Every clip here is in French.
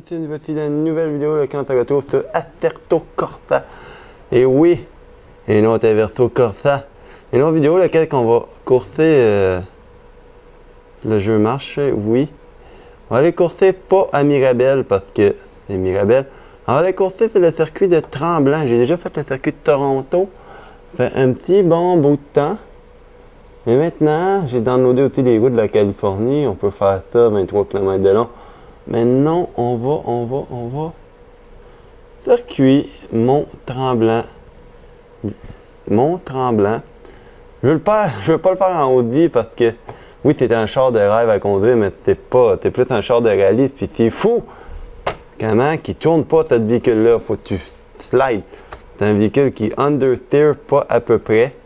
poutine, voici la nouvelle vidéo là, quand on retrouve sur Assetto Corsa. Et oui, une autre Assetto Corsa. Une autre vidéo laquelle on va courser le jeu marche, oui. On va aller courser pas à Mirabel parce que c'est Mirabel. On va aller courser sur le circuit de Tremblant. J'ai déjà fait le circuit de Toronto. Ça fait un petit bon bout de temps. Mais maintenant, j'ai downloadé aussi les routes de la Californie. On peut faire ça, 23 km de long. Mais non, on va. Circuit Mont-Tremblant. Mont-Tremblant. Je veux pas le faire en Audi parce que, oui, c'est un char de rêve à conduire, mais t'es plus un char de rallye. Puis c'est fou! Comment qui tourne pas ce véhicule-là? Faut que tu slides. C'est un véhicule qui understeer pas à peu près.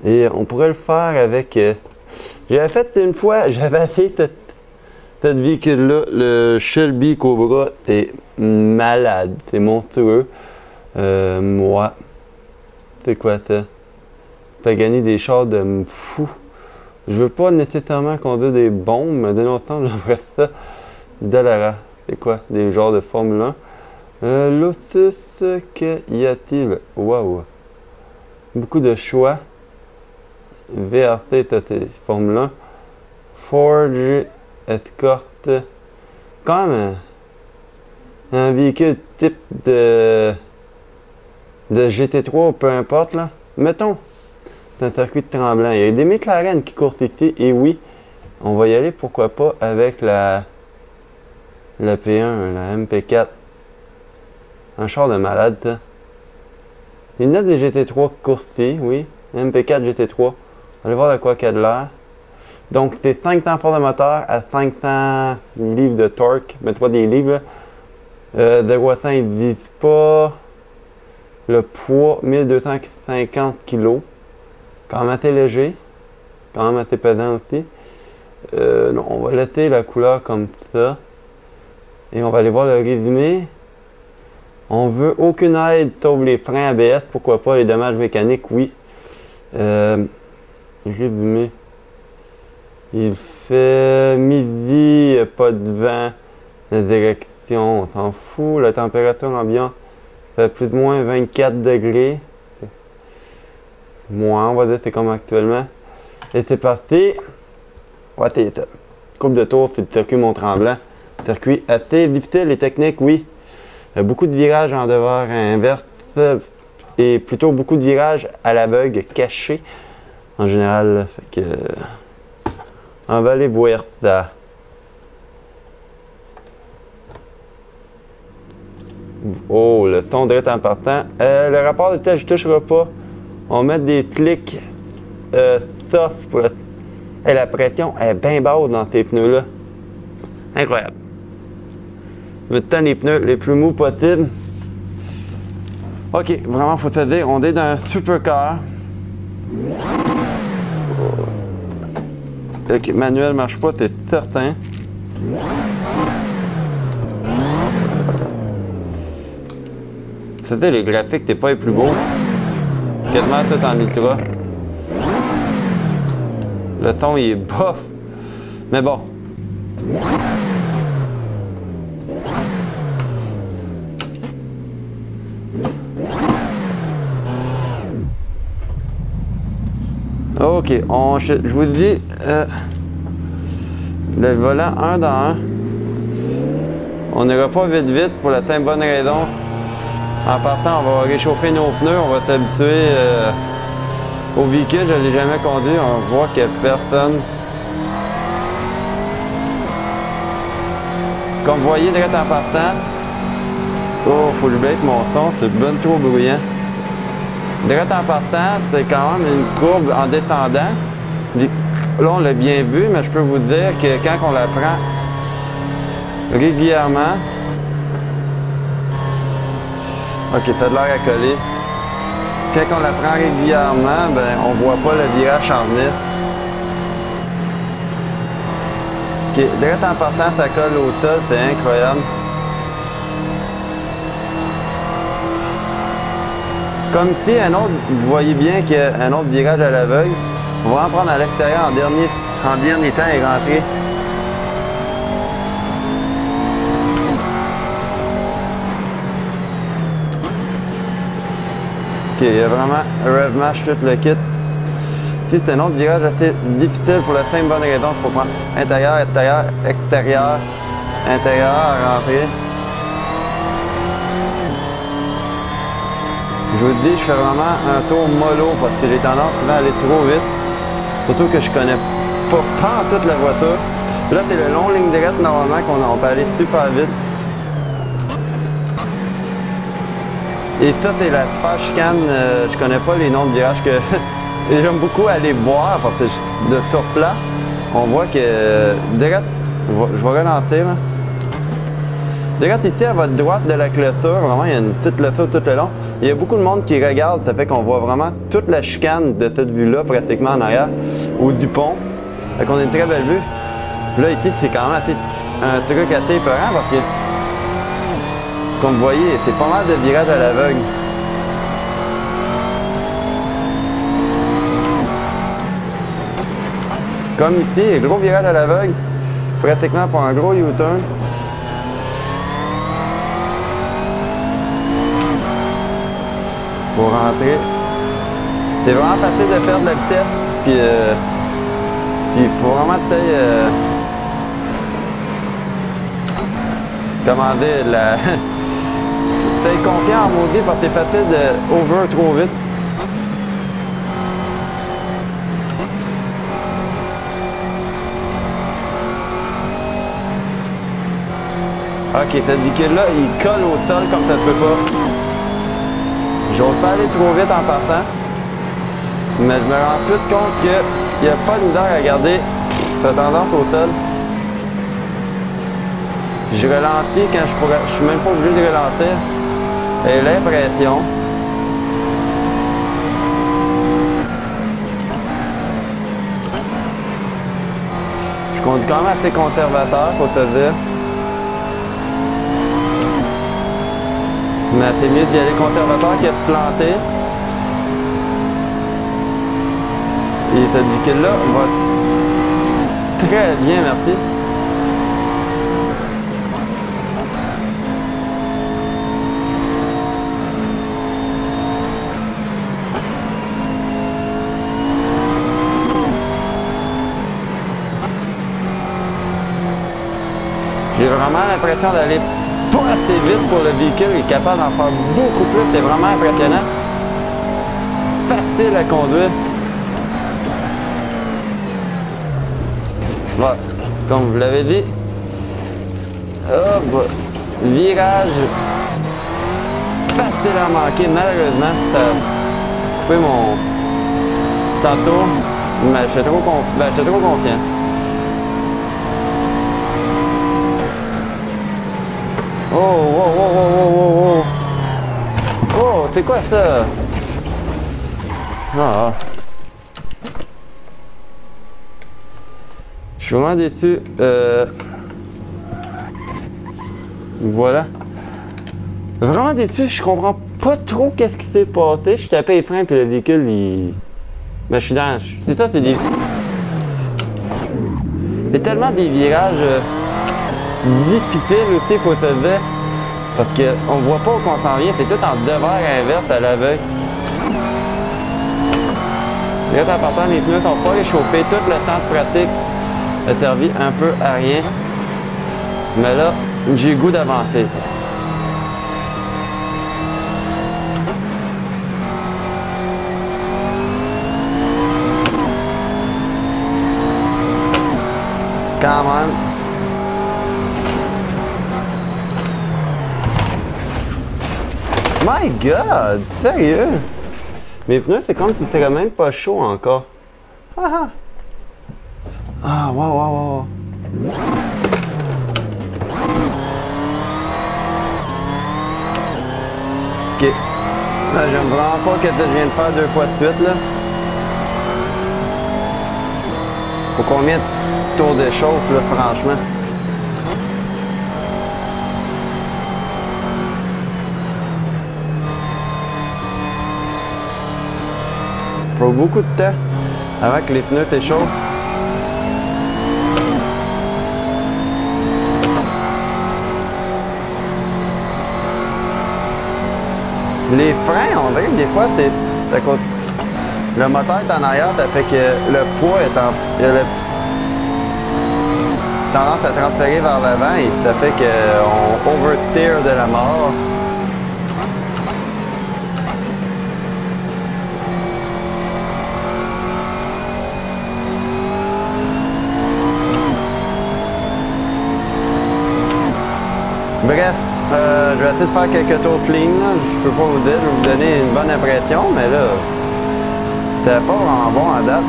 Et on pourrait le faire avec... j'avais fait une fois, j'avais essayé cette véhicule-là, le Shelby Cobra, c'est malade, c'est monstrueux. Moi, c'est quoi ça? T'as gagné des chars de fou. Je veux pas nécessairement conduire des bombes, mais d'un autre temps, j'aimerais ça. Dallara, c'est quoi? Des genres de Formule 1. Lotus, qu'y a-t-il? Waouh! Beaucoup de choix. VRT, ça c'est Formule 1. Forge Escort. Quand même un véhicule type de GT3 ou peu importe là. Mettons, c'est un circuit de Tremblant. Il y a des McLaren qui courent ici. Et oui, on va y aller pourquoi pas avec la P1, la MP4. Un char de malade ça. Il y a des GT3 qui courent ici, oui. MP4 GT3. Allez voir de quoi qu'il y a de l'air. Donc, c'est 500 forces de moteur à 500 livres de torque. Mets-toi des livres. De Roissan, ils ne disent pas. Le poids, 1250 kg. Quand même assez léger. Quand même assez pesant aussi. Non, on va laisser la couleur comme ça. Et on va aller voir le résumé. On veut aucune aide sauf les freins ABS. Pourquoi pas les dommages mécaniques, oui. Résumé. Il fait midi, pas de vent, la direction, on s'en fout. La température ambiante fait plus ou moins 24 degrés. Moins, on va dire, c'est comme actuellement. Et c'est parti. Ouais, c'est ça. Coupe de tour, c'est le circuit Mont-Tremblant. Circuit assez difficile et technique, oui. Beaucoup de virages en devers inverse et plutôt beaucoup de virages à l'aveugle cachés. En général, fait que on va aller voir ça. Oh, le son direct en partant. Le rapport de vitesse, je ne toucherai pas. On va mettre des slicks soft pour et la pression est bien basse dans ces pneus-là. Incroyable. Je vais tendre les pneus les plus mous possibles. Ok, vraiment, faut se dire, on est dans un supercar. Ok, manuel marche pas, c'est certain. C'était les graphiques, c'est pas les plus beaux. Quasiment tout en ultra. Le son il est bof. Mais bon. Ok, je vous dis le volant 1 dans 1. On n'ira pas vite pour la simple bonne raison. En partant, on va réchauffer nos pneus, on va s'habituer au véhicule. Je ne l'ai jamais conduit, on voit qu'il n'y a personne. Comme vous voyez, direct en partant, oh, faut que je baisse mon son, c'est bien trop bruyant. Direct en partant, c'est quand même une courbe en descendant. Là, on l'a bien vu, mais je peux vous dire que quand on la prend régulièrement, ok, t'as de l'air à coller. Quand on la prend régulièrement, ben, on voit pas le virage en venir. Ok, direct en partant, ça colle au sol, c'est incroyable. Comme ici, vous voyez bien qu'il y a un autre virage à l'aveugle. On va en prendre à l'extérieur en dernier temps et rentrer. il y a vraiment Rev Mash tout le kit. Ici, c'est un autre virage assez difficile pour la simple bonne raison qu'il faut prendre intérieur, extérieur, extérieur, intérieur à rentrer. Je vous dis, je fais vraiment un tour mollo parce que j'ai tendance souvent à aller trop vite. Surtout que je connais pas toute la voiture. Là, c'est le long ligne droite normalement qu'on peut aller super vite. Et ça, c'est la super chicane. Je connais pas les noms de virages que j'aime beaucoup aller voir parce que de sur plat, on voit que direct, je vais ralentir là. Direct ici à votre droite de la clôture, vraiment il y a une petite clôture tout le long. Il y a beaucoup de monde qui regarde, ça fait qu'on voit vraiment toute la chicane de cette vue-là pratiquement en arrière, ou du pont. Fait qu'on a une très belle vue. Là ici c'est quand même un truc assez épeurant parce que, comme vous voyez, c'est pas mal de virages à l'aveugle. Comme ici, gros virage à l'aveugle, pratiquement pour un gros U-turn. Pour rentrer. C'est vraiment facile de perdre la vitesse, puis il faut vraiment peut-être comment dire, t'es confiant en maudit parce que c'est facile de over trop vite. Ok, cette véhicule-là, il colle au sol comme ça se peut pas. J'ose pas aller trop vite en partant, mais je me rends plus compte qu'il n'y a pas de misère à garder cette tendance au sol. Je ralentis quand je suis même pas obligé de ralentir. Et l'impression. Je conduis quand même assez conservateur, faut te dire. Mais c'est mieux d'y aller conservateur que de planter. Et cette véhicule-là va très bien, merci. J'ai vraiment l'impression d'aller pas assez vite pour le véhicule, il est capable d'en faire beaucoup plus, c'est vraiment impressionnant. Facile à conduire. Voilà, comme vous l'avez dit. Hop, virage facile à manquer, malheureusement. Ça a coupé mon tantôt, mais j'étais trop confiant. Oh, oh, oh, oh, oh, oh, oh, oh, c'est quoi ça? Ah. Je suis vraiment déçu. Voilà. Vraiment déçu, je comprends pas trop qu'est-ce qui s'est passé. Je tapais les freins puis le véhicule, il... Ben, je suis dans... C'est ça, c'est des... C'est tellement des virages... difficile aussi, faut se dire, parce qu'on voit pas où on s'en vient, c'est tout en devers inverse à l'aveugle. Là, en partant, les pneus sont pas réchauffés, tout le temps de pratique a servi un peu à rien. Mais là, j'ai le goût d'avancer. Quand même. My God! Sérieux? Mes pneus, c'est comme si c'était même pas chaud encore. Ah, ah wow, wow, wow. Ok. J'aime vraiment pas que je viens de faire 2 fois de suite, là. Faut combien de tours d'échauffe, là, franchement? Faut beaucoup de temps avant que les pneus s'échauffent. Les freins, on dirait que des fois, le moteur est en arrière, ça fait que le poids est il a tendance à transférer vers l'avant et ça fait qu'on oversteer de la mort. Bref, je vais essayer de faire quelques tours clean. Là. Je peux pas vous dire, je vais vous donner une bonne impression, mais là, c'était pas vraiment bon à date.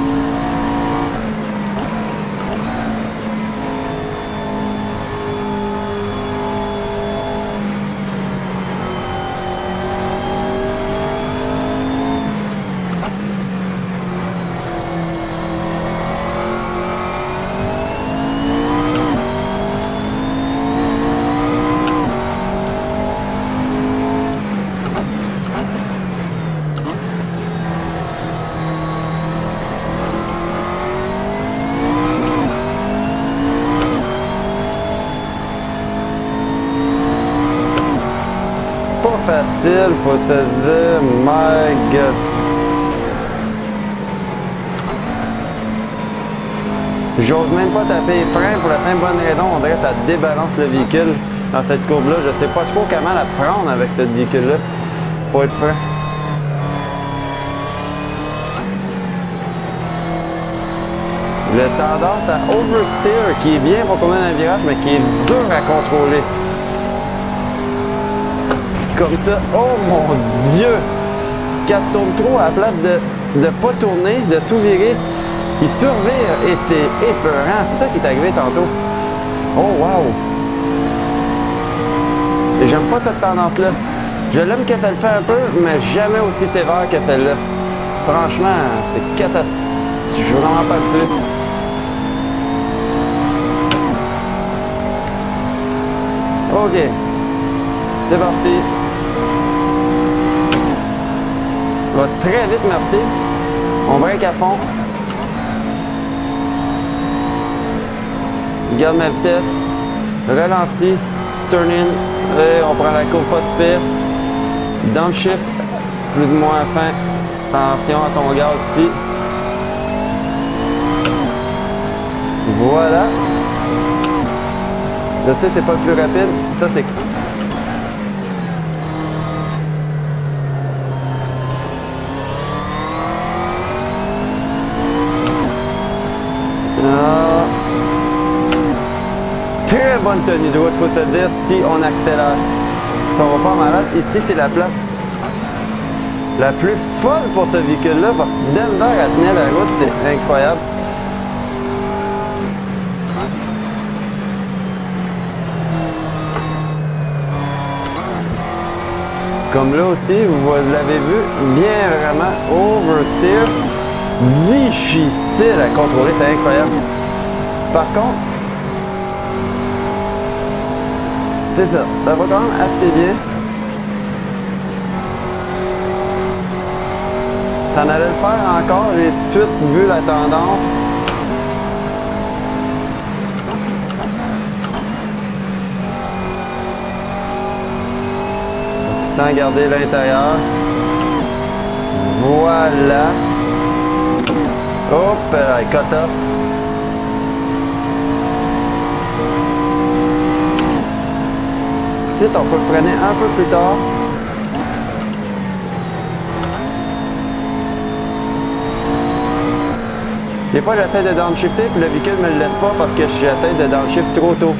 Facile, faut te dire, my god. J'ose même pas taper les freins pour la simple bonne raison, on dirait que ça débalance le véhicule dans cette courbe-là. Je sais pas trop comment la prendre avec ce véhicule-là pour être franc. Le tendance à oversteer qui est bien pour tourner dans le virage, mais qui est dur à contrôler. Comme ça, oh mon Dieu! Quand tu tournes trop, à la place de pas tourner, de tout virer, il survire et c'est épeurant. C'est ça qui est arrivé tantôt. Oh wow! Et j'aime pas cette tendance-là. Je l'aime quand elle le fait un peu, mais jamais aussi sévère que celle-là. Franchement, c'est catastrophique. Je veux vraiment pas le dire. Ok. C'est parti. Va très vite, merci. On break à fond. Garde ma vitesse. Ralentis. Turn in. Et on prend la courbe pas de pire. Downshift. Plus ou moins à fin. Attention à ton gaz ici. Voilà. Là, tu sais, c'est pas le plus rapide. Ça, c'est... Très bonne tenue de route, faut te dire, si on accélère. Ça va pas malade. Ici, c'est la place la plus folle pour ce véhicule-là, parce que Denver à tenir la route, c'est incroyable. Comme là aussi, vous l'avez vu, bien vraiment oversteer. Difficile à contrôler, c'est incroyable. Par contre, c'est ça, ça va quand même assez bien. T'en allais le faire encore, j'ai tout de suite vu la tendance. Faut tout le temps garder l'intérieur. Voilà. Hop, là, cut off. Ensuite, on peut freiner un peu plus tard. Des fois, j'essaie de downshifter, puis le véhicule ne me le laisse pas parce que j'essaie de downshift trop tôt.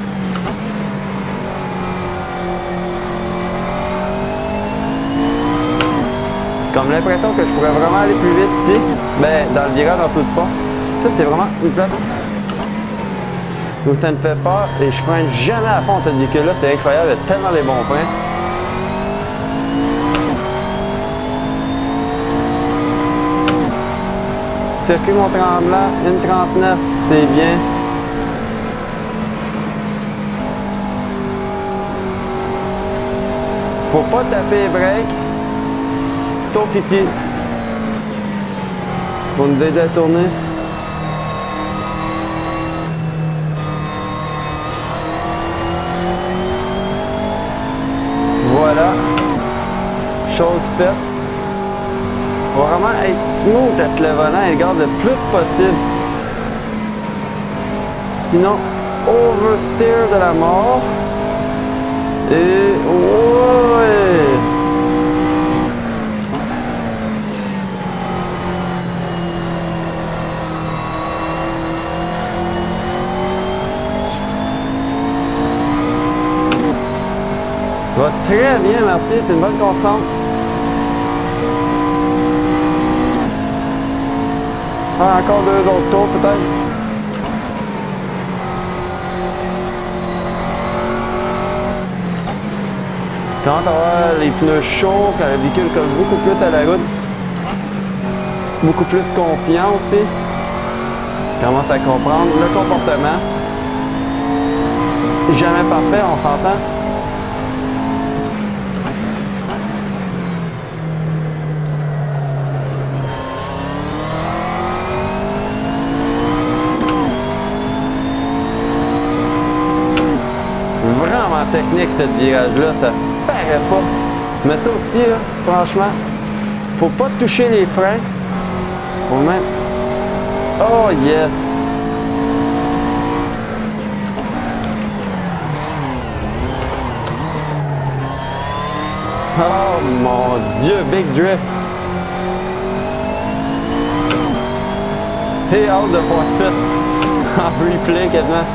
Comme l'impression que je pourrais vraiment aller plus vite ici, ben, dans le virage en tout de pont. Ça, c'est vraiment une place où ça me fait peur et je freine jamais à fond ce véhicule-là. C'est incroyable, il y a tellement des bons freins. Circuit Mont-Tremblant, 1,39, c'est bien. Faut pas taper les breaks, sauf ici. Pour nous aider à tourner. Voilà. chose faite. Faut vraiment être smooth avec le volant et le garde le plus possible. Sinon, oversteer de la mort. Et ouais! Ça va très bien, merci, c'est une bonne constante. Ah, encore 2 autres tours peut-être. Quand on va les pneus chauds, quand le véhicule colle beaucoup plus à la route, beaucoup plus de confiance, commence à comprendre le comportement. Jamais parfait, on s'entend. Vraiment technique ce virage-là, ça paraît pas. Mais ça aussi, là, franchement, faut pas toucher les freins. Faut même... Oh yes! Oh mon Dieu, big drift! Et hâte de voir ça en replay quasiment.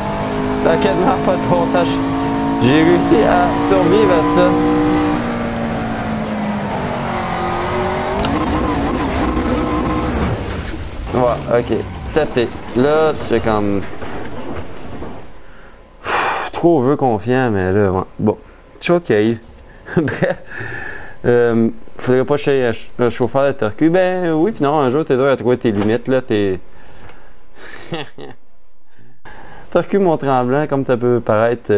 T'as quasiment pas de montage. J'ai réussi à survivre à ça. Ouais, ok. Tâté. Là, c'est comme... trop vœu confiant, mais là, ouais. Bon. Chose qui arrive. Bref. Faudrait pas chez un chauffeur de TRQ. Ben oui, puis non, un jour, t'es dur à trouver tes limites, là, t'es... TRQ Mont-Tremblant, comme ça peut paraître,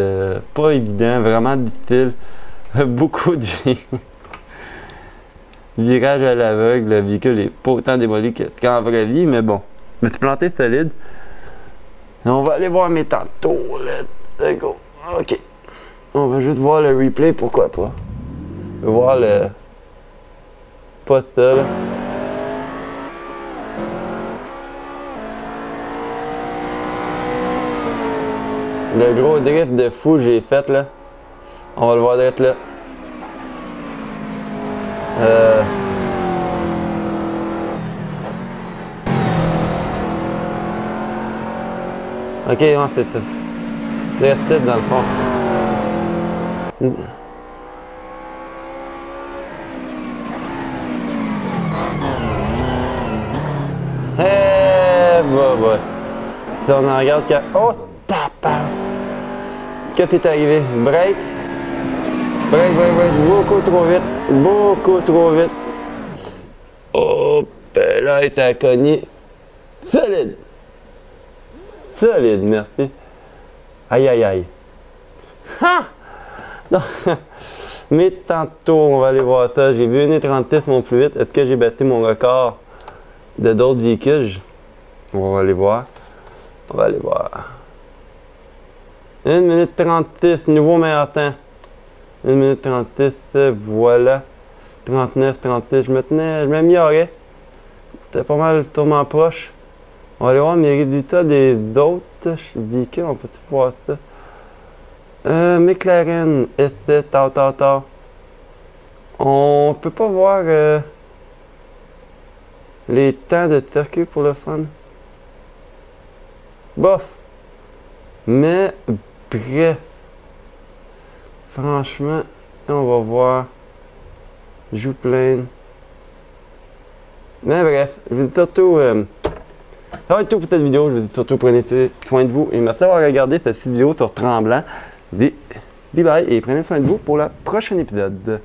pas évident, vraiment difficile. Beaucoup de virage à l'aveugle, le véhicule est pas autant démoli qu'en vraie vie, mais bon. Je me suis planté solide. Et on va aller voir mes temps de tour. Let's go. Ok. On va juste voir le replay, pourquoi pas. On va voir le... Pas ça, là. Le gros drift de fou que j'ai fait là. On va le voir d'être là. Ok, non, c'est ça. Drift dans le fond. Bah. Si on en regarde quand... Oh, tapin! Qu'est-ce qui est arrivé? Break. Beaucoup trop vite. Oh, là, il t'a cogné. Solide, merci. Aïe. Ha! Non. Mais tantôt, on va aller voir ça. J'ai vu 1,36 mon plus vite. Est-ce que j'ai battu mon record de d'autres véhicules? On va aller voir. 1 minute 36, nouveau meilleur temps. 1 minute 36, voilà. 39, 36, je m'améliorais. C'était pas mal tourment proche. On va aller voir mes résultats des autres véhicules, on peut voir ça. McLaren, essai, tard. On peut pas voir les temps de circuit pour le fun. Bof. Mais bref. Franchement, on va voir. Joue plein. Mais bref, je vous dis surtout. Ça va être tout pour cette vidéo. Je vous dis surtout prenez soin de vous. Et merci d'avoir regardé cette vidéo sur Tremblant. Je vous dis bye bye et prenez soin de vous pour le prochain épisode.